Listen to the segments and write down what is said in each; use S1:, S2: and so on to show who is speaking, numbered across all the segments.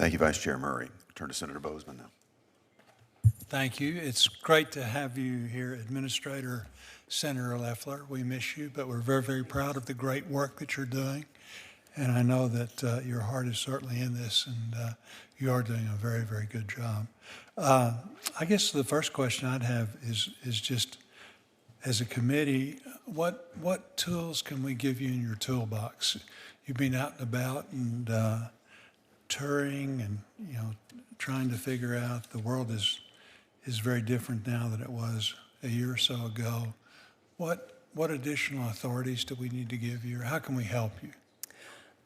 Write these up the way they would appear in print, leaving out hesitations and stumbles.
S1: Thank you, Vice Chair Murray. Turn to Senator Boozman now.
S2: Thank you. It's great to have you here, Administrator Senator Loeffler. We miss you, but we're very, very proud of the great work that you're doing. And I know that your heart is certainly in this, and you are doing a very, very good job. I guess the first question I'd have is just, as a committee, what tools can we give you in your toolbox? You've been out and about and touring and trying to figure out the world is very different now than it was a year or so ago. What additional authorities do we need to give you, or how can we help you?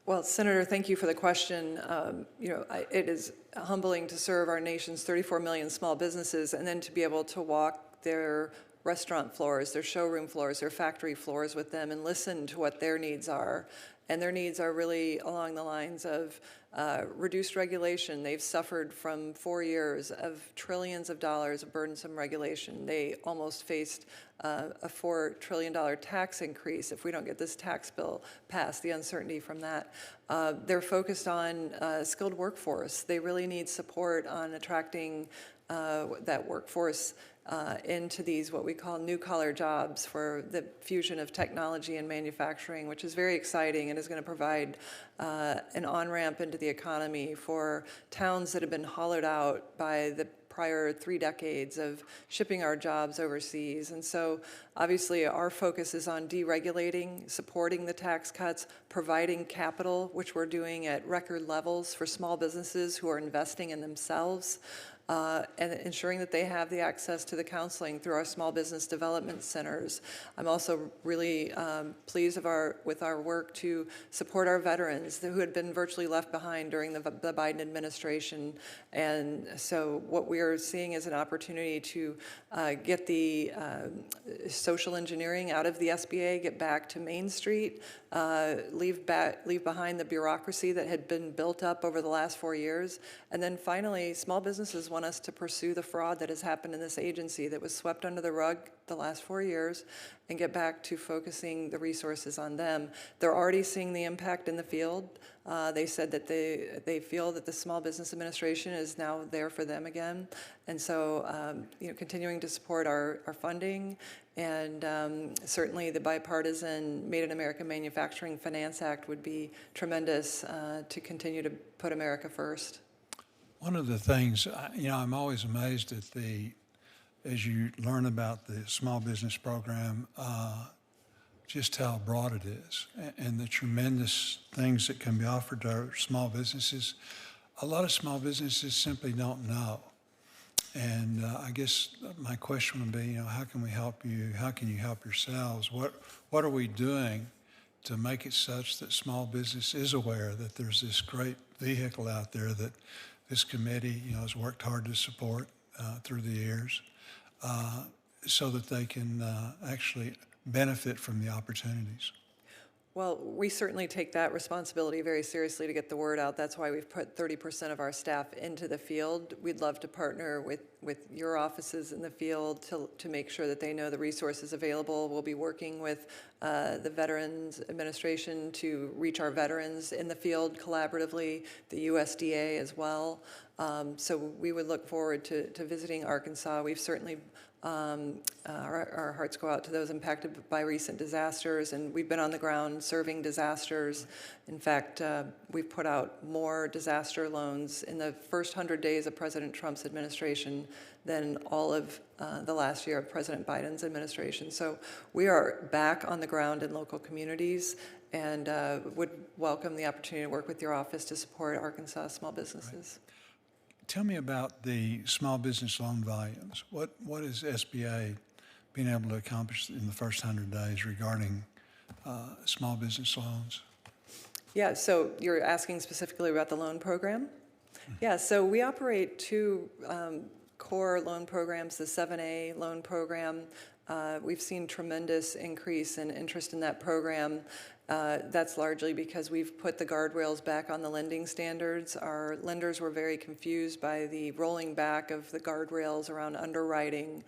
S3: Well, Senator, thank you for the question. It is humbling to serve our nation's 34 million small businesses and then to be able to walk their restaurant floors, their showroom floors, their factory floors with them and listen to what their needs are. And their needs are really along the lines of reduced regulation. They've suffered from 4 years of trillions of dollars of burdensome regulation. They almost faced a $4 trillion tax increase if we don't get this tax bill passed, the uncertainty from that. They're focused on skilled workforce. They really need support on attracting that workforce into these what we call new-collar jobs for the fusion of technology and manufacturing, which is very exciting and is going to provide an on-ramp into the economy for towns that have been hollowed out by the prior 3 decades of shipping our jobs overseas. And so obviously our focus is on deregulating, supporting the tax cuts, providing capital, which we're doing at record levels for small businesses who are investing in themselves, and ensuring that they have the access to the counseling through our small business development centers. I'm also really pleased with our work to support our veterans who had been virtually left behind during the Biden administration. And so what we are seeing is an opportunity to get the social engineering out of the SBA, get back to Main Street, leave behind the bureaucracy that had been built up over the last 4 years. And then finally, small businesses want us to pursue the fraud that has happened in this agency that was swept under the rug the last 4 years and get back to focusing the resources on them. They're already seeing the impact in the field. They said that they feel that the Small Business Administration is now there for them again. And so, continuing to support our funding and certainly the bipartisan Made in America Manufacturing Finance Act would be tremendous to continue to put America first.
S2: One of the things, I'm always amazed at as you learn about the small business program, just how broad it is and the tremendous things that can be offered to our small businesses. A lot of small businesses simply don't know. And I guess my question would be, how can we help you? How can you help yourselves? What are we doing to make it such that small business is aware that there's this great vehicle out there that this committee, has worked hard to support through the years, so that they can actually benefit from the opportunities?
S3: Well, we certainly take that responsibility very seriously to get the word out. That's why we've put 30% of our staff into the field. We'd love to partner with your offices in the field to make sure that they know the resources available. We'll be working with the Veterans Administration to reach our veterans in the field collaboratively, the USDA as well. So we would look forward to visiting Arkansas. We've certainly our hearts go out to those impacted by recent disasters, and we've been on the ground serving disasters. In fact, we've put out more disaster loans in the first 100 days of President Trump's administration than all of the last year of President Biden's administration. So we are back on the ground in local communities and would welcome the opportunity to work with your office to support Arkansas small businesses.
S2: Right. Tell me about the small business loan volumes. What is SBA being able to accomplish in the first 100 days regarding small business loans?
S3: Yeah, so you're asking specifically about the loan program? Yeah, so we operate 2 core loan programs, the 7A loan program. We've seen tremendous increase in interest in that program. That's largely because we've put the guardrails back on the lending standards. Our lenders were very confused by the rolling back of the guardrails around underwriting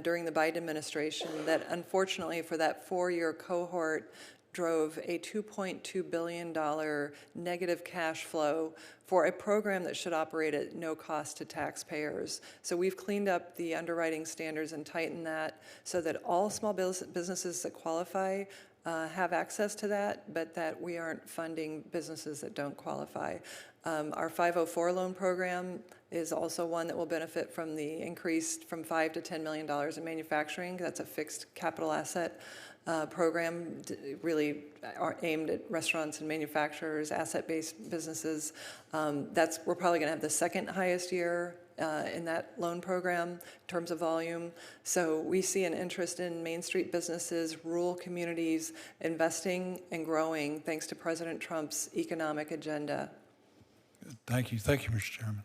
S3: during the Biden administration that unfortunately for that 4-year cohort drove a $2.2 billion negative cash flow for a program that should operate at no cost to taxpayers. So we've cleaned up the underwriting standards and tightened that so that all small businesses that qualify have access to that, but that we aren't funding businesses that don't qualify. Our 504 loan program is also one that will benefit from the increase from $5 to $10 million in manufacturing. That's a fixed capital asset program really aimed at restaurants and manufacturers, asset-based businesses. We're probably going to have the second highest year in that loan program in terms of volume. So we see an interest in Main Street businesses, rural communities, investing and growing thanks to President Trump's economic agenda.
S2: Thank you. Thank you, Mr. Chairman.